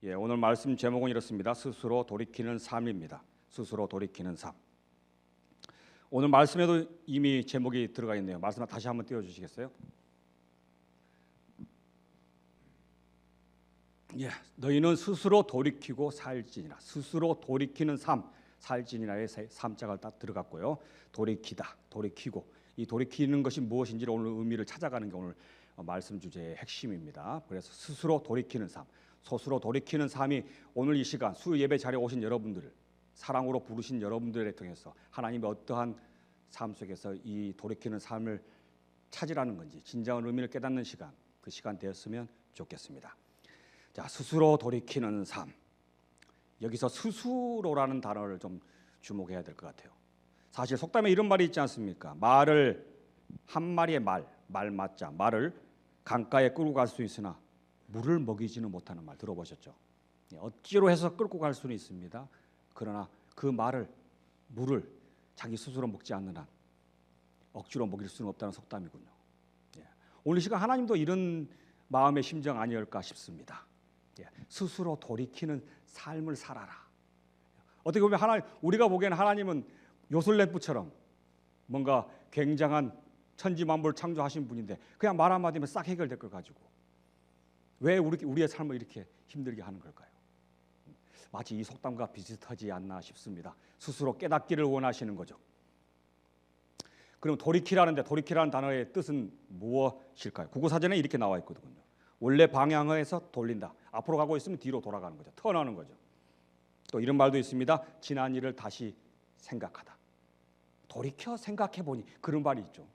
오늘 말씀 제목은 이렇습니다. 스스로 돌이키는 삶입니다. 스스로 돌이키는 삶. 오늘 말씀에도 이미 제목이 들어가 있네요. 말씀 다시 한번 띄워주시겠어요? 너희는 스스로 돌이키고 살지니라. 스스로 돌이키는 삶, 살지니라의 삼자가 딱 들어갔고요. 돌이키다, 돌이키고, 이 돌이키는 것이 무엇인지를 오늘 의미를 찾아가는 게 오늘 말씀 주제의 핵심입니다. 그래서 스스로 돌이키는 삶, 스스로 돌이키는 삶이 오늘 이 시간 수요 예배 자리에 오신 여러분들, 사랑으로 부르신 여러분들에 통해서 하나님의 어떠한 삶 속에서 이 돌이키는 삶을 찾으라는 건지 진정한 의미를 깨닫는 시간, 그 시간 되었으면 좋겠습니다. 자, 스스로 돌이키는 삶. 여기서 스스로라는 단어를 좀 주목해야 될 것 같아요. 사실 속담에 이런 말이 있지 않습니까? 말을 한 마리의 말 맞자 말을 강가에 끌고 갈 수 있으나 물을 먹이지는 못하는 말 들어보셨죠? 억지로 해서 끌고 갈 수는 있습니다. 그러나 그 말을 물을 자기 스스로 먹지 않는 한 억지로 먹일 수는 없다는 속담이군요. 오늘 이 시간 하나님도 이런 마음의 심정 아니었을까 싶습니다. 스스로 돌이키는 삶을 살아라. 어떻게 보면 우리가 보기에는 하나님은 요술램프처럼 뭔가 굉장한 천지만물을 창조하신 분인데 그냥 말 한마디면 싹 해결될 걸 가지고 왜 우리의 삶을 이렇게 힘들게 하는 걸까요? 마치 이 속담과 비슷하지 않나 싶습니다. 스스로 깨닫기를 원하시는 거죠. 그럼 돌이키라는 단어의 뜻은 무엇일까요? 국어사전에 이렇게 나와 있거든요. 원래 방향에서 돌린다. 앞으로 가고 있으면 뒤로 돌아가는 거죠. 턴하는 거죠. 또 이런 말도 있습니다. 지난 일을 다시 생각하다. 돌이켜 생각해 보니 그런 말이 있죠.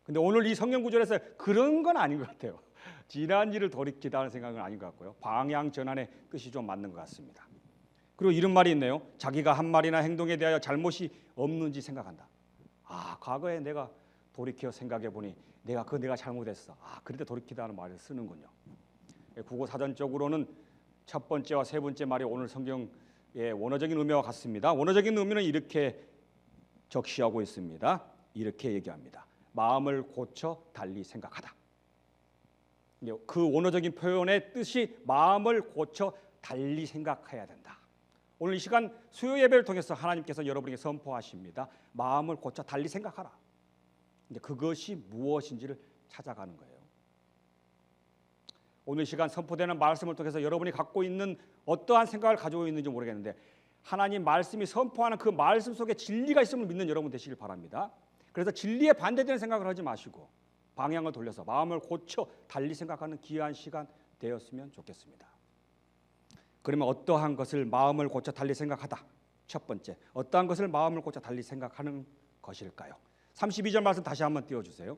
근데 오늘 이 성경 구절에서 그런 건 아닌 것 같아요. 지난 일을 돌이키다는 생각은 아닌 것 같고요. 방향 전환의 뜻이 좀 맞는 것 같습니다. 그리고 이런 말이 있네요. 자기가 한 말이나 행동에 대하여 잘못이 없는지 생각한다. 과거에 내가 돌이켜 생각해 보니 내가 잘못했어. 그럴 때 돌이키다는 말을 쓰는군요. 국어 사전적으로는 첫 번째와 세 번째 말이 오늘 성경의 원어적인 의미와 같습니다. 원어적인 의미는 이렇게 적시하고 있습니다. 이렇게 얘기합니다. 마음을 고쳐 달리 생각하다. 그 원어적인 표현의 뜻이 마음을 고쳐 달리 생각해야 된다. 오늘 이 시간 수요 예배를 통해서 하나님께서 여러분에게 선포하십니다. 마음을 고쳐 달리 생각하라. 그것이 무엇인지를 찾아가는 거예요. 오늘 이 시간 선포되는 말씀을 통해서 여러분이 갖고 있는 어떠한 생각을 가지고 있는지 모르겠는데 하나님 말씀이 선포하는 그 말씀 속에 진리가 있음을 믿는 여러분 되시길 바랍니다. 그래서 진리에 반대되는 생각을 하지 마시고 방향을 돌려서 마음을 고쳐 달리 생각하는 귀한 시간 되었으면 좋겠습니다. 그러면 어떠한 것을 마음을 고쳐 달리 생각하다. 첫 번째, 어떠한 것을 마음을 고쳐 달리 생각하는 것일까요? 32절 말씀 다시 한번 띄워주세요.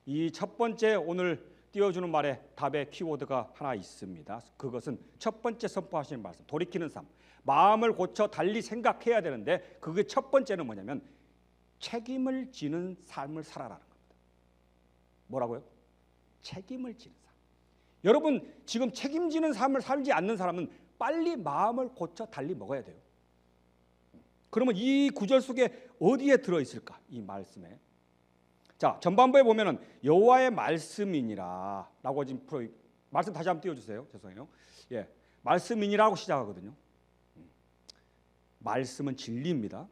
이 첫 번째 오늘 띄워주는 말에 답의 키워드가 하나 있습니다. 그것은 첫 번째 선포하시는 말씀, 돌이키는 삶. 마음을 고쳐 달리 생각해야 되는데 그게 첫 번째는 뭐냐면 책임을 지는 삶을 살아라는 겁니다. 뭐라고요? 책임을 지는 삶. 여러분 지금 책임지는 삶을 살지 않는 사람은 빨리 마음을 고쳐 달리 먹어야 돼요. 그러면 이 구절 속에 어디에 들어있을까? 이 말씀에. 자, 전반부에 보면은 여호와의 말씀이니라 라고 지금 말씀 다시 한번 띄워주세요. 죄송해요. 말씀이니라고 시작하거든요. 말씀은 진리입니다.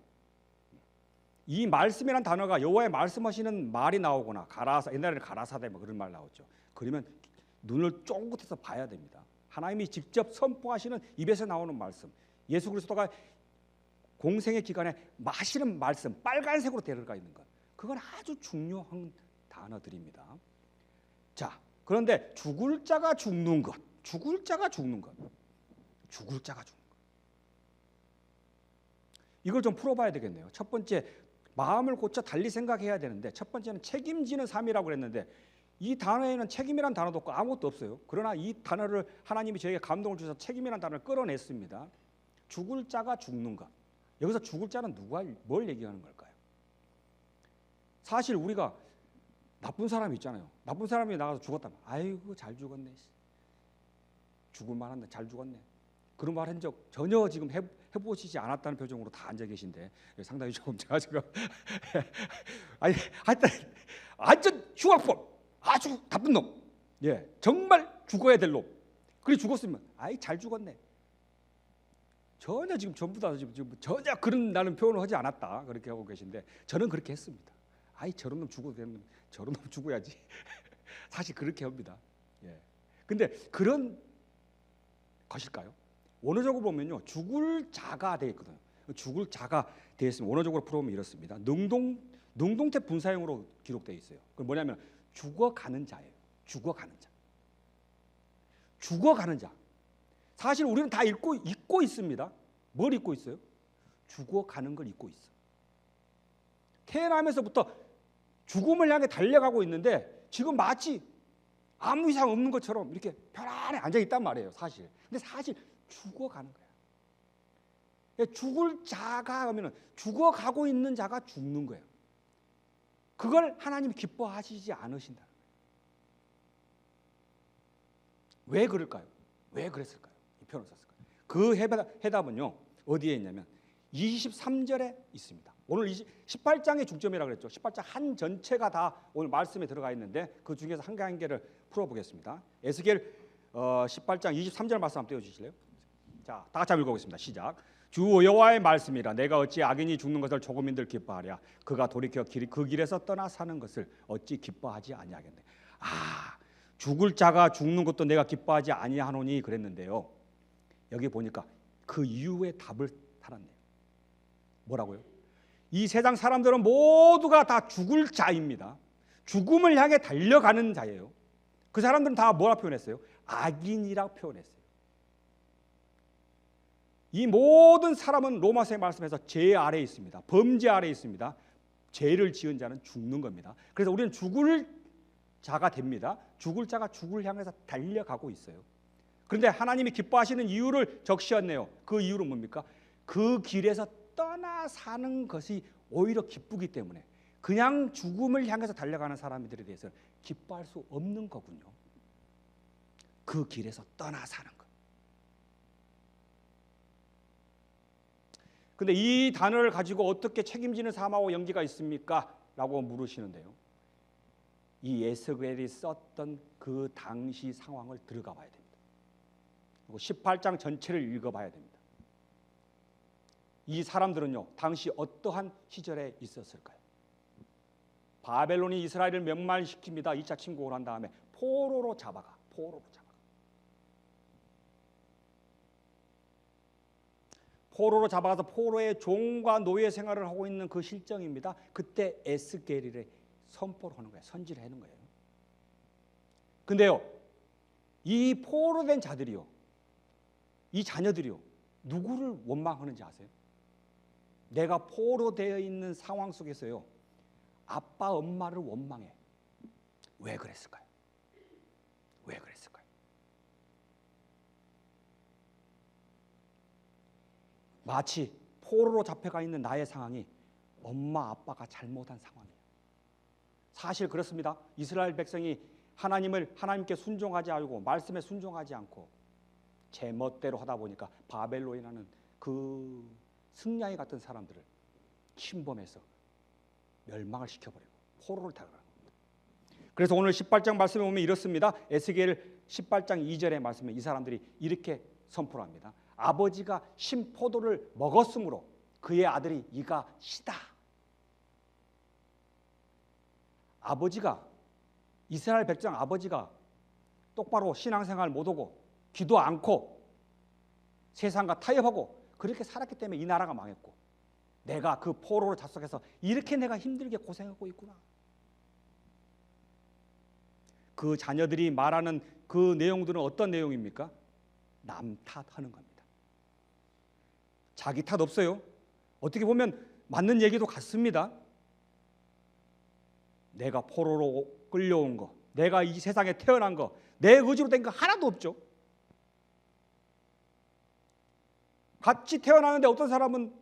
이 말씀이라는 단어가 여호와의 말씀하시는 말이 나오거나 옛날에는 가라사대 그런 말 나왔죠. 그러면 눈을 쫑긋해서 봐야 됩니다. 하나님이 직접 선포하시는 입에서 나오는 말씀, 예수 그리스도가 공생의 기간에 마시는 말씀, 빨간색으로 데려가 있는 것, 그건 아주 중요한 단어들입니다. 자, 그런데 죽을 자가 죽는 것. 이걸 좀 풀어봐야 되겠네요. 첫 번째, 마음을 고쳐 달리 생각해야 되는데 첫 번째는 책임지는 삶이라고 그랬는데 이 단어에는 책임이란 단어도 없고 아무것도 없어요. 그러나 이 단어를 하나님이 저에게 감동을 주셔서 책임이란 단어를 끌어냈습니다. 죽을 자가 죽는 것. 여기서 죽을 자는 뭘 얘기하는 걸까요? 사실 우리가 나쁜 사람이 있잖아요. 나쁜 사람이 나가서 죽었다면 아이고 잘 죽었네. 죽을 만한데 잘 죽었네. 그런 말 한 적 전혀 지금 해보시지 않았다는 표정으로 다 앉아 계신데 상당히 조금 제가 지금 하여튼 완전 흉악범, 아주 나쁜 놈, 정말 죽어야 될 놈, 그래 죽었으면 아이 잘 죽었네. 전혀 지금 전부 다 지금 전혀 그런 나는 표현을 하지 않았다 그렇게 하고 계신데 저는 그렇게 했습니다. 아이 저런 놈 죽어도 되는 저런 놈 죽어야지. 사실 그렇게 합니다. 예. 근데 그런 것일까요? 원어적으로 보면요 죽을 자가 되어 있거든요. 죽을 자가 되어 있으면 원어적으로 풀어보면 이렇습니다. 능동태 분사형으로 기록되어 있어요. 그 뭐냐면 죽어가는 자예요. 죽어가는 자. 죽어가는 자. 사실 우리는 다 잊고 있습니다. 뭘 잊고 있어요? 죽어가는 걸 잊고 있어. 태어나면서부터 죽음을 향해 달려가고 있는데 지금 마치 아무 이상 없는 것처럼 이렇게 편안히 앉아 있단 말이에요. 사실. 근데 사실 죽어가는 거야. 죽을 자가 하면은 죽어가고 있는 자가 죽는 거예요. 그걸 하나님이 기뻐하시지 않으신다. 왜 그럴까요? 왜 그랬을까요? 이 표현을 썼을까요? 그 해답은요 어디에 있냐면 23절에 있습니다. 오늘 18장의 중점이라고 그랬죠. 18장 한 전체가 다 오늘 말씀에 들어가 있는데 그 중에서 한 개 한 개를 풀어보겠습니다. 에스겔 18장 23절 말씀 한번 띄워주실래요? 자, 다 같이 읽어보겠습니다. 시작. 주 여호와의 말씀이라 내가 어찌 악인이 죽는 것을 조금인들 기뻐하랴. 그가 돌이켜 그 길에서 떠나 사는 것을 어찌 기뻐하지 아니하겠네. 죽을 자가 죽는 것도 내가 기뻐하지 아니하노니 그랬는데요. 여기 보니까 그 이유의 답을 달았네요. 뭐라고요? 이 세상 사람들은 모두가 다 죽을 자입니다. 죽음을 향해 달려가는 자예요. 그 사람들은 다 뭐라 표현했어요? 악인이라고 표현했어요. 이 모든 사람은 로마서의 말씀에서 죄 아래에 있습니다. 범죄 아래에 있습니다. 죄를 지은 자는 죽는 겁니다. 그래서 우리는 죽을 자가 됩니다. 죽을 자가 죽을 향해서 달려가고 있어요. 그런데 하나님이 기뻐하시는 이유를 적시했네요. 그 이유는 뭡니까? 그 길에서 떠나 사는 것이 오히려 기쁘기 때문에 그냥 죽음을 향해서 달려가는 사람들에 대해서 기뻐할 수 없는 거군요. 그 길에서 떠나 사는 것. 근데 이 단어를 가지고 어떻게 책임지는 사마와 연기가 있습니까? 라고 물으시는데요. 이 에스겔이 썼던 그 당시 상황을 들어가 봐야 됩니다. 그리고 18장 전체를 읽어봐야 됩니다. 이 사람들은요 당시 어떠한 시절에 있었을까요? 바벨론이 이스라엘을 멸망시킵니다. 2차 침공을 한 다음에 포로로 잡아가. 포로로 잡아가서 포로의 종과 노예 생활을 하고 있는 그 실정입니다. 그때 에스겔이 선포를 하는 거예요. 선지를 하는 거예요. 근데요 이 포로된 자들이요 이 자녀들이요 누구를 원망하는지 아세요? 내가 포로되어 있는 상황 속에서요 아빠 엄마를 원망해. 왜 그랬을까요? 왜 그랬을까요? 마치 포로로 잡혀가 있는 나의 상황이 엄마 아빠가 잘못한 상황이에요. 사실 그렇습니다. 이스라엘 백성이 하나님께 순종하지 않고 말씀에 순종하지 않고 제 멋대로 하다 보니까 바벨론이라는 그 승냥이 같은 사람들을 침범해서 멸망을 시켜버리고 포로를 달아가는 겁니다. 그래서 오늘 18장 말씀에 보면 이렇습니다. 에스겔 18장 2절의 말씀에 이 사람들이 이렇게 선포를 합니다. 아버지가 신 포도를 먹었으므로 그의 아들이 이가 시다. 아버지가 이스라엘 백성 아버지가 똑바로 신앙생활 못하고 기도 않고 세상과 타협하고 그렇게 살았기 때문에 이 나라가 망했고 내가 그 포로를 잡속해서 이렇게 내가 힘들게 고생하고 있구나. 그 자녀들이 말하는 그 내용들은 어떤 내용입니까? 남 탓하는 겁니다. 자기 탓 없어요. 어떻게 보면 맞는 얘기도 같습니다. 내가 포로로 끌려온 거, 내가 이 세상에 태어난 거, 내 의지로 된 거 하나도 없죠. 같이 태어나는데 어떤 사람은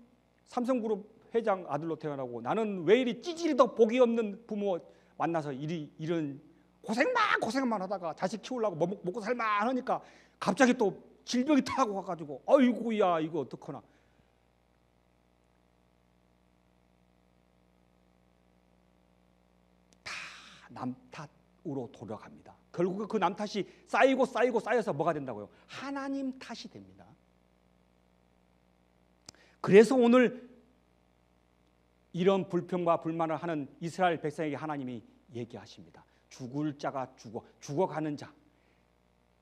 삼성그룹 회장 아들로 태어나고 나는 왜 이리 찌질이도 복이 없는 부모 만나서 이런 고생만 하다가 자식 키우려고 먹고 살만 하니까 갑자기 또 질병이 타고 와가지고 아이고야 이거 어떡하나. 다 남 탓으로 돌아갑니다. 결국 그 남 탓이 쌓이고 쌓여서 뭐가 된다고요? 하나님 탓이 됩니다. 그래서 오늘 이런 불평과 불만을 하는 이스라엘 백성에게 하나님이 얘기하십니다. 죽을 자가 죽어가는 자,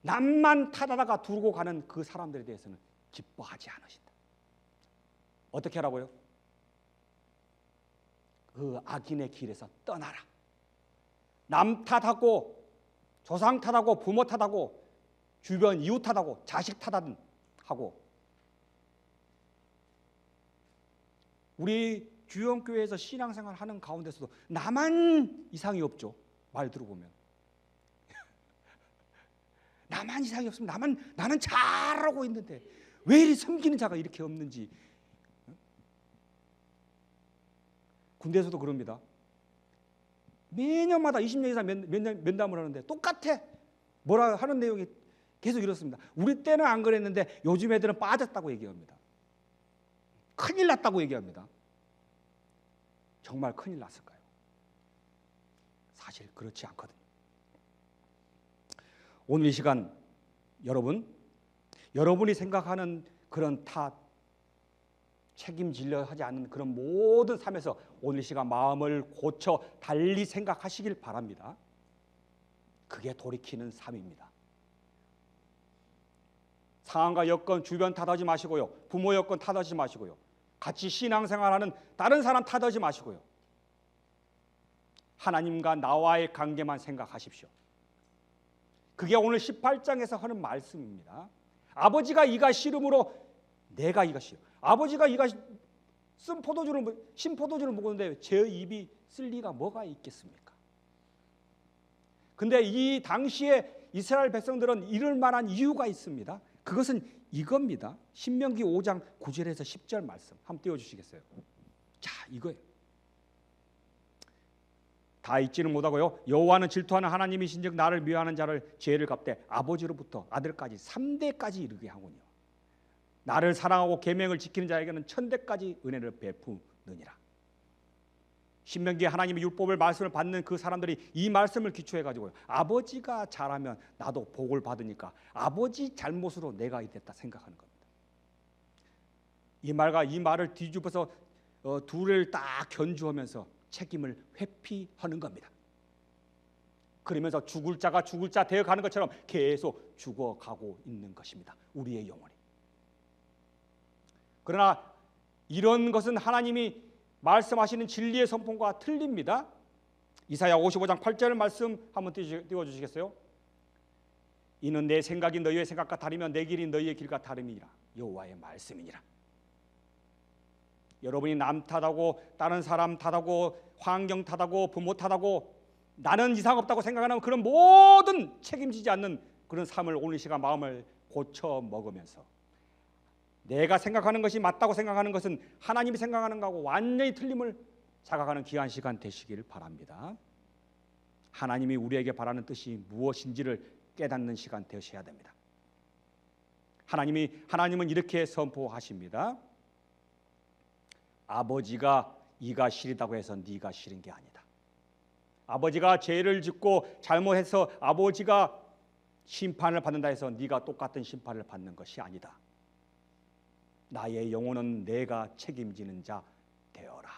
남만 타다가 두고 가는 그 사람들에 대해서는 기뻐하지 않으신다. 어떻게 하라고요? 그 악인의 길에서 떠나라. 남 탓하고 조상 탓하고 부모 탓하고 주변 이웃 탓하고 자식 탓하든 하고, 우리 주영교회에서 신앙생활 하는 가운데서도 나만 이상이 없죠. 말 들어보면 나만 이상이 없으면 나는 잘하고 있는데 왜 이리 섬기는 자가 이렇게 없는지. 군대에서도 그럽니다. 매년마다 20년 이상 면담을 하는데 똑같아. 뭐라 하는 내용이 계속 이렇습니다. 우리 때는 안 그랬는데 요즘 애들은 빠졌다고 얘기합니다. 큰일 났다고 얘기합니다. 정말 큰일 났을까요? 사실 그렇지 않거든요. 오늘 이 시간 여러분이 생각하는 그런 탓, 책임지려 하지 않는 그런 모든 삶에서 오늘 이 시간 마음을 고쳐 달리 생각하시길 바랍니다. 그게 돌이키는 삶입니다. 상황과 여건, 주변 탓하지 마시고요. 부모 여건 탓하지 마시고요. 같이 신앙생활하는 다른 사람 탓하지 마시고요. 하나님과 나와의 관계만 생각하십시오. 그게 오늘 18장에서 하는 말씀입니다. 아버지가 이가 싫음으로 내가 이가 싫어. 아버지가 이가 쓴 포도주를 먹었는데 제 입이 쓸 리가 뭐가 있겠습니까? 근데 이 당시에 이스라엘 백성들은 이럴 만한 이유가 있습니다. 그것은 이겁니다. 신명기 5장 9절에서 10절 말씀 한번 띄워주시겠어요? 자, 이거예요. 다 잊지는 못하고요. 여호와는 질투하는 하나님이신즉 나를 미워하는 자를 죄를 갚되 아버지로부터 아들까지 3대까지 이르게 하군요. 나를 사랑하고 계명을 지키는 자에게는 1000대까지 은혜를 베푸느니라. 신명기 하나님의 율법을 말씀을 받는 그 사람들이 이 말씀을 기초해 가지고요. 아버지가 잘하면 나도 복을 받으니까 아버지 잘못으로 내가 이랬다 생각하는 겁니다. 이 말과 이 말을 뒤집어서 둘을 딱 견주하면서 책임을 회피하는 겁니다. 그러면서 죽을 자가 죽을 자 되어가는 것처럼 계속 죽어가고 있는 것입니다. 우리의 영혼이. 그러나 이런 것은 하나님이 말씀하시는 진리의 선포가 틀립니다. 이사야 55장 8절 말씀 한번 띄워주시겠어요? 이는 내 생각이 너희의 생각과 다르며 내 길이 너희의 길과 다름이니라. 여호와의 말씀이니라. 여러분이 남 탓하고 다른 사람 탓하고 환경 탓하고 부모 탓하고 나는 이상 없다고 생각하는 그런 모든 책임지지 않는 그런 삶을 오늘 이 시간 마음을 고쳐 먹으면서 내가 생각하는 것이 맞다고 생각하는 것은 하나님이 생각하는 것하고 완전히 틀림을 자각하는 귀한 시간 되시길 바랍니다. 하나님이 우리에게 바라는 뜻이 무엇인지를 깨닫는 시간 되셔야 됩니다. 하나님은 이렇게 선포하십니다. 아버지가 이가 싫다고 해서 네가 싫은 게 아니다. 아버지가 죄를 짓고 잘못해서 아버지가 심판을 받는다 해서 네가 똑같은 심판을 받는 것이 아니다. 나의 영혼은 내가 책임지는 자 되어라.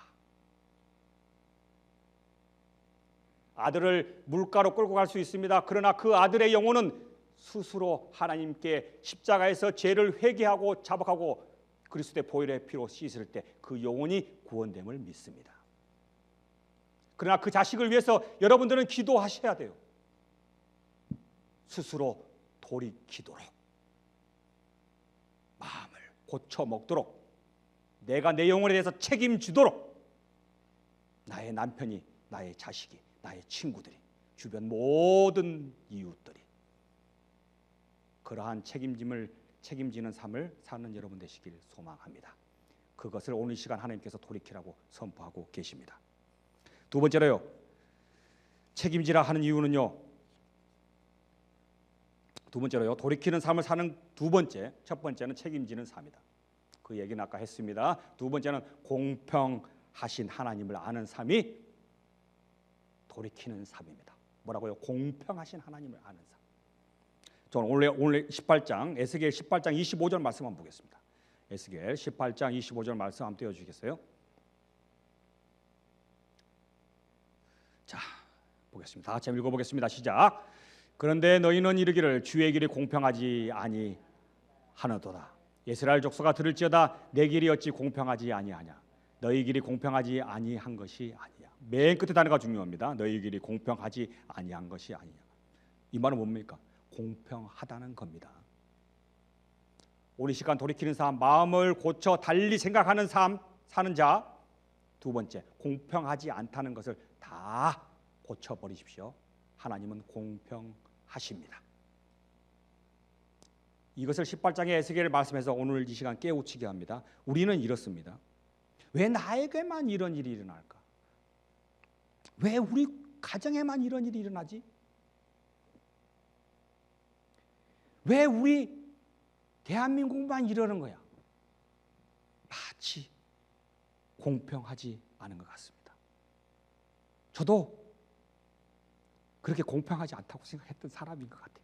아들을 물가로 끌고 갈 수 있습니다. 그러나 그 아들의 영혼은 스스로 하나님께 십자가에서 죄를 회개하고 자복하고 그리스도의 보혈의 피로 씻을 때 그 영혼이 구원됨을 믿습니다. 그러나 그 자식을 위해서 여러분들은 기도하셔야 돼요. 스스로 돌이키도록, 마음을 고쳐 먹도록, 내가 내 영혼에 대해서 책임지도록, 나의 남편이, 나의 자식이, 나의 친구들이, 주변 모든 이웃들이 그러한 책임지는 삶을 사는 여러분 되시길 소망합니다. 그것을 오늘 시간 하나님께서 돌이키라고 선포하고 계십니다. 두 번째로요, 책임지라 하는 이유는요, 돌이키는 삶을 사는 첫 번째는 책임지는 삶이다. 그 얘기는 아까 했습니다. 두 번째는 공평하신 하나님을 아는 삶이 돌이키는 삶입니다. 뭐라고요? 공평하신 하나님을 아는 삶. 저는 오늘 18장 에스겔 18장 25절 말씀 한번 보겠습니다. 에스겔 18장 25절 말씀 한번 띄워주시겠어요? 자, 보겠습니다. 다 같이 읽어보겠습니다. 시작. 그런데 너희는 이르기를 주의 길이 공평하지 아니하노도다. 이스라엘 족속아 들을지어다 내 길이 어찌 공평하지 아니하냐. 너희 길이 공평하지 아니한 것이 아니냐. 맨 끝에 단어가 중요합니다. 너희 길이 공평하지 아니한 것이 아니냐. 이 말은 뭡니까? 공평하다는 겁니다. 오늘 시간 돌이키는 삶, 마음을 고쳐 달리 생각하는 삶 사는 자. 두 번째, 공평하지 않다는 것을 다 고쳐버리십시오. 하나님은 공평하십니다. 이것을 18장의 에스겔을 말씀해서 오늘 이 시간 깨우치게 합니다. 우리는 이렇습니다. 왜 나에게만 이런 일이 일어날까? 왜 우리 가정에만 이런 일이 일어나지? 왜 우리 대한민국만 이러는 거야? 마치 공평하지 않은 것 같습니다. 저도 그렇게 공평하지 않다고 생각했던 사람인 것 같아요.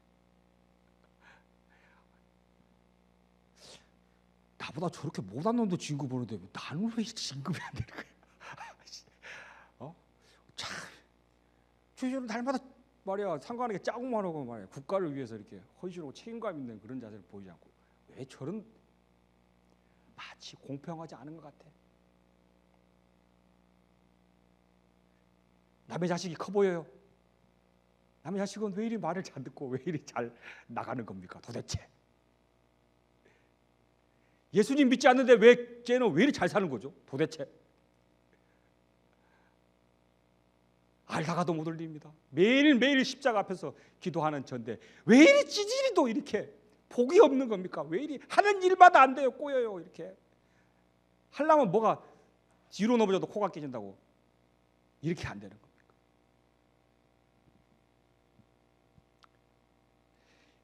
나보다 저렇게 못한 놈도 진급 보는데 나는 왜 진급이 안 되는 거야? 참, 주저는 날마다 말이야 상관하게 짜고만 하고 말이야 국가를 위해서 이렇게 헌신하고 책임감 있는 그런 자세를 보이지 않고 왜 저런 마치 공평하지 않은 것 같아. 남의 자식이 커 보여요. 남의 자식은 왜 이리 말을 잘 듣고 왜 이리 잘 나가는 겁니까 도대체? 예수님 믿지 않는데 왜 쟤는 왜 이리 잘 사는 거죠 도대체? 알다가도 못 올립니다. 매일매일 십자가 앞에서 기도하는 전데 왜 이리 찌질이도 이렇게 복이 없는 겁니까? 왜 이리 하는 일마다 안 돼요. 꼬여요. 이렇게 하려면 뭐가 뒤로 넘어져도 코가 깨진다고 이렇게 안 되는 겁니까?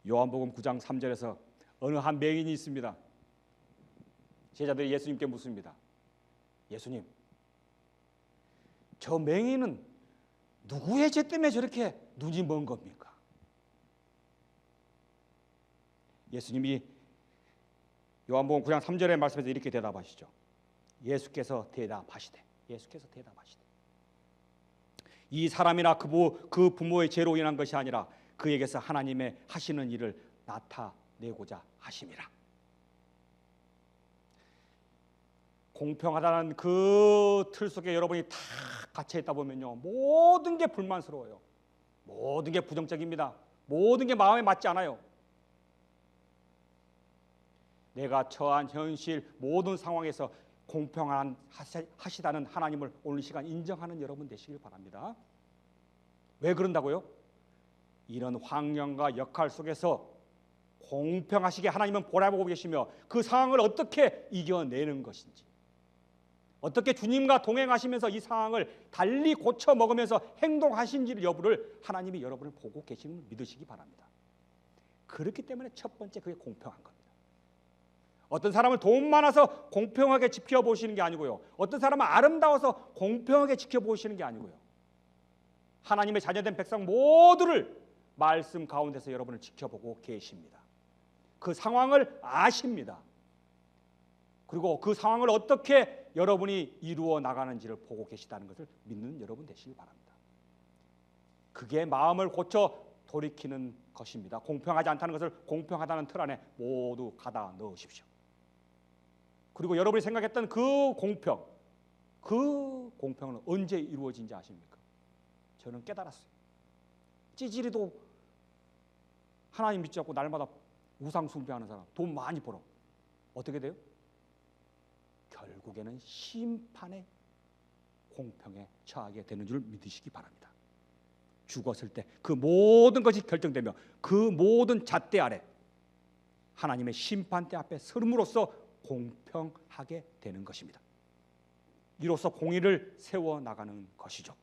요한복음 9장 3절에서 어느 한 맹인이 있습니다. 제자들이 예수님께 묻습니다. 예수님, 저 맹인은 누구의 죄 때문에 저렇게 눈이 먼 겁니까? 예수님이 요한복음 9장 3절의 말씀에서 이렇게 대답하시죠. 예수께서 대답하시되 이 사람이나 그 부모의 죄로 인한 것이 아니라 그에게서 하나님의 하시는 일을 나타내고자 하심이라. 공평하다는 그 틀 속에 여러분이 다 갇혀 있다 보면요, 모든 게 불만스러워요. 모든 게 부정적입니다. 모든 게 마음에 맞지 않아요. 내가 처한 현실 모든 상황에서 공평한 하시다는 하나님을 오늘 시간 인정하는 여러분 되시길 바랍니다. 왜 그런다고요? 이런 환경과 역할 속에서 공평하시게 하나님은 보라보고 계시며 그 상황을 어떻게 이겨내는 것인지, 어떻게 주님과 동행하시면서 이 상황을 달리 고쳐 먹으면서 행동하신지 여부를 하나님이 여러분을 보고 계시는 걸 믿으시기 바랍니다. 그렇기 때문에 첫 번째 그게 공평한 겁니다. 어떤 사람을 돈 많아서 공평하게 지켜보시는 게 아니고요, 어떤 사람은 아름다워서 공평하게 지켜보시는 게 아니고요, 하나님의 자녀된 백성 모두를 말씀 가운데서 여러분을 지켜보고 계십니다. 그 상황을 아십니다. 그리고 그 상황을 어떻게 여러분이 이루어 나가는지를 보고 계시다는 것을 믿는 여러분 되시기 바랍니다. 그게 마음을 고쳐 돌이키는 것입니다. 공평하지 않다는 것을 공평하다는 틀 안에 모두 가다 넣으십시오. 그리고 여러분이 생각했던 그 공평은 언제 이루어진지 아십니까? 저는 깨달았어요. 찌질이도 하나님 믿지 않고 날마다 우상 숭배하는 사람, 돈 많이 벌어. 어떻게 돼요? 결국에는 심판의 공평에 처하게 되는 줄 믿으시기 바랍니다. 죽었을 때 그 모든 것이 결정되며 그 모든 잣대 아래 하나님의 심판대 앞에 서름으로써 공평하게 되는 것입니다. 이로써 공의를 세워나가는 것이죠.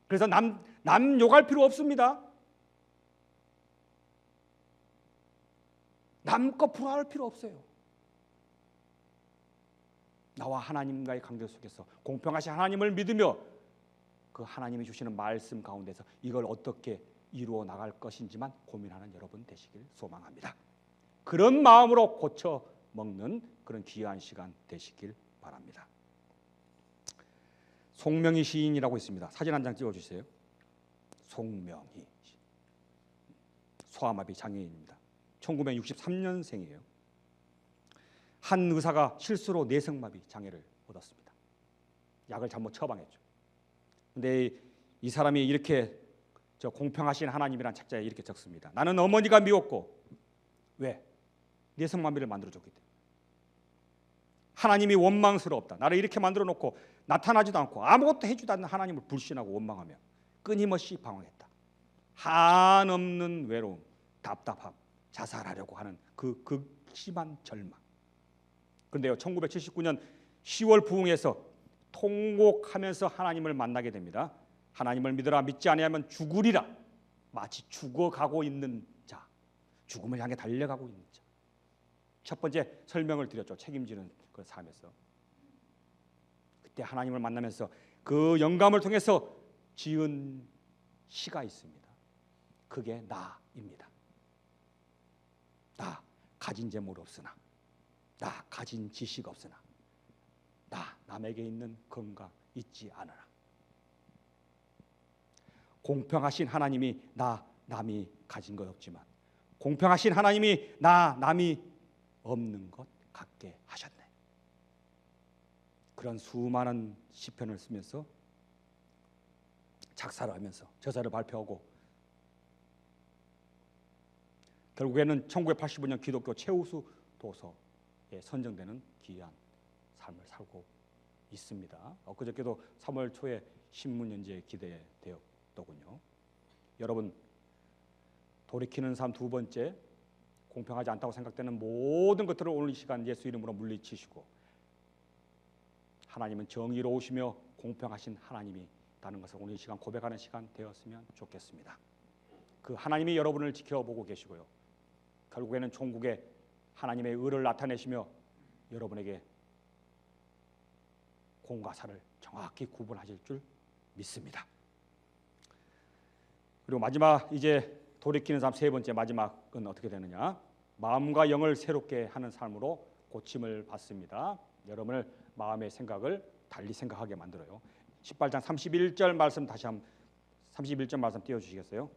그래서 남 욕할 필요 없습니다. 남 거 부러워할 필요 없어요. 나와 하나님과의 관계 속에서 공평하신 하나님을 믿으며 그 하나님이 주시는 말씀 가운데서 이걸 어떻게 이루어 나갈 것인지만 고민하는 여러분 되시길 소망합니다. 그런 마음으로 고쳐 먹는 그런 귀한 시간 되시길 바랍니다. 송명희 시인이라고 있습니다. 사진 한 장 찍어주세요. 송명희 소아마비 장애인입니다. 1963년생이에요. 한 의사가 실수로 내성마비 장애를 얻었습니다. 약을 잘못 처방했죠. 근데 이 사람이 이렇게 공평하신 하나님이란 책자에 이렇게 적습니다. 나는 어머니가 미웠고 왜? 내성마비를 만들어줬기 때문에. 하나님이 원망스럽다. 나를 이렇게 만들어 놓고 나타나지도 않고 아무것도 해주지 않는 하나님을 불신하고 원망하며 끊임없이 방황했다. 한없는 외로움, 답답함, 자살하려고 하는 그 극심한 절망. 그런데요, 1979년 10월 부흥에서 통곡하면서 하나님을 만나게 됩니다. 하나님을 믿으라. 믿지 아니하면 죽으리라. 마치 죽어가고 있는 자, 죽음을 향해 달려가고 있는 자. 첫 번째 설명을 드렸죠. 책임지는 그 삶에서. 그때 하나님을 만나면서 그 영감을 통해서 지은 시가 있습니다. 그게 나입니다. 나 가진 재물 없으나, 나 가진 지식 없으나, 나 남에게 있는 건강 있지 않으나, 공평하신 하나님이 나 남이 가진 것 없지만 공평하신 하나님이 나 남이 없는 것 같게 하셨네. 그런 수많은 시편을 쓰면서 작사를 하면서 저자를 발표하고 결국에는 1985년 기독교 최우수 도서에 선정되는 귀한 삶을 살고 있습니다. 엊그저께도 3월 초에 신문 연재에 기대되었더군요. 여러분, 돌이키는 삶 두 번째, 공평하지 않다고 생각되는 모든 것들을 오늘 이 시간 예수 이름으로 물리치시고 하나님은 정의로우시며 공평하신 하나님이라는 것을 오늘 이 시간 고백하는 시간 되었으면 좋겠습니다. 그 하나님이 여러분을 지켜보고 계시고요. 결국에는 종국에 하나님의 의를 나타내시며 여러분에게 공과 사를 정확히 구분하실 줄 믿습니다. 그리고 마지막 이제 돌이키는 삶 세 번째 마지막은 어떻게 되느냐? 마음과 영을 새롭게 하는 삶으로 고침을 받습니다. 여러분을 마음의 생각을 달리 생각하게 만들어요. 18장 31절 말씀 다시 한번 31절 말씀 띄워주시겠어요?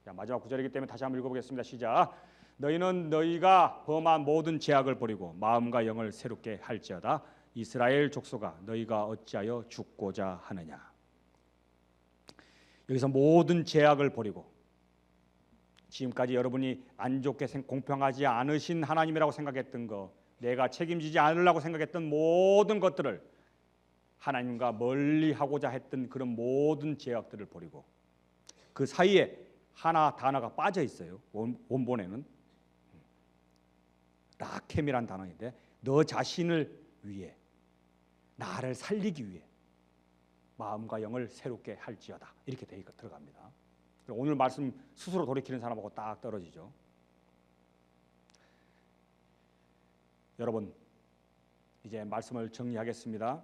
자, 마지막 구절이기 때문에 다시 한번 읽어보겠습니다. 시작. 너희는 너희가 범한 모든 죄악을 버리고 마음과 영을 새롭게 할지어다. 이스라엘 족속아 너희가 어찌하여 죽고자 하느냐. 여기서 모든 죄악을 버리고 지금까지 여러분이 안 좋게 공평하지 않으신 하나님이라고 생각했던 거, 내가 책임지지 않으려고 생각했던 모든 것들을 하나님과 멀리하고자 했던 그런 모든 죄악들을 버리고 그 사이에 하나 단어가 빠져 있어요. 원본에는 라켐이란 단어인데 너 자신을 위해 나를 살리기 위해 마음과 영을 새롭게 할지어다 이렇게 들어갑니다. 오늘 말씀 스스로 돌이키는 사람하고 딱 떨어지죠. 여러분 이제 말씀을 정리하겠습니다.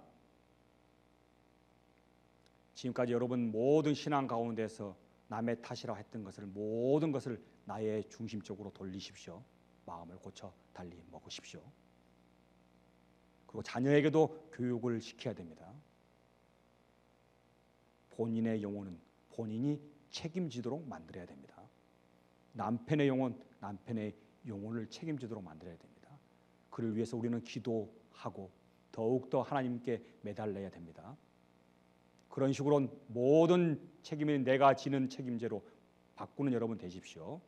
지금까지 여러분 모든 신앙 가운데서 남의 탓이라 했던 것을 모든 것을 나의 중심적으로 돌리십시오. 마음을 고쳐 달리 먹으십시오. 그리고 자녀에게도 교육을 시켜야 됩니다. 본인의 영혼은 본인이 책임지도록 만들어야 됩니다. 남편의 영혼, 남편의 영혼을 책임지도록 만들어야 됩니다. 그를 위해서 우리는 기도하고 더욱더 하나님께 매달려야 됩니다. 그런 식으로 모든 책임을 내가 지는 책임제로 바꾸는 여러분 되십시오.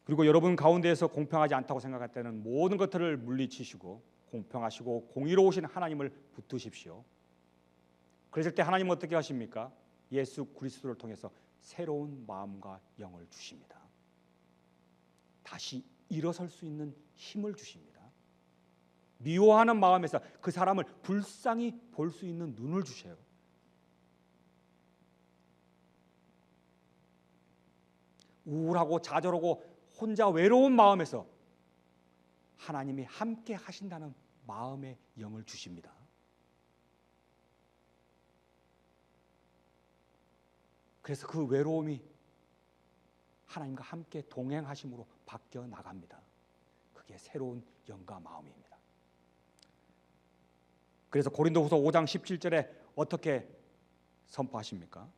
그리고 여러분 가운데에서 공평하지 않다고 생각할 때는 모든 것들을 물리치시고 공평하시고 공의로우신 하나님을 붙드십시오. 그랬을 때 하나님은 어떻게 하십니까? 예수 그리스도를 통해서 새로운 마음과 영을 주십니다. 다시 일어설 수 있는 힘을 주십니다. 미워하는 마음에서 그 사람을 불쌍히 볼 수 있는 눈을 주셔요. 우울하고 좌절하고 혼자 외로운 마음에서 하나님이 함께 하신다는 마음의 영을 주십니다. 그래서 그 외로움이 하나님과 함께 동행하심으로 바뀌어 나갑니다. 그게 새로운 영과 마음입니다. 그래서 고린도후서 5장 17절에 어떻게 선포하십니까?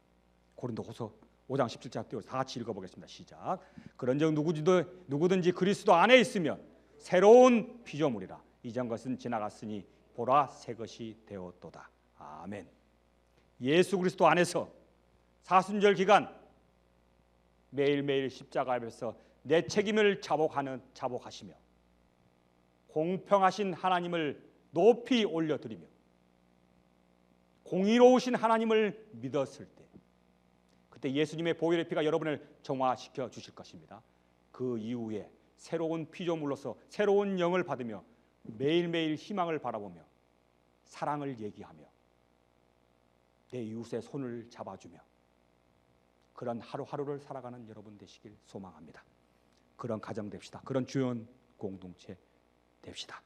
고린도후서 5장 17절 띄워서 다 같이 읽어보겠습니다. 시작. 그런즉 누구든지 그리스도 안에 있으면 새로운 피조물이라. 이전 것은 지나갔으니 보라 새 것이 되었도다. 아멘. 예수 그리스도 안에서 사순절 기간 매일매일 십자가 앞에서 내 책임을 자복하시며 공평하신 하나님을 높이 올려드리며 공의로우신 하나님을 믿었을 때, 그때 예수님의 보혈의 피가 여러분을 정화시켜 주실 것입니다. 그 이후에 새로운 피조물로서 새로운 영을 받으며 매일매일 희망을 바라보며 사랑을 얘기하며 내 이웃의 손을 잡아주며 그런 하루하루를 살아가는 여러분 되시길 소망합니다. 그런 가정 됩시다. 그런 주연 공동체 됩시다.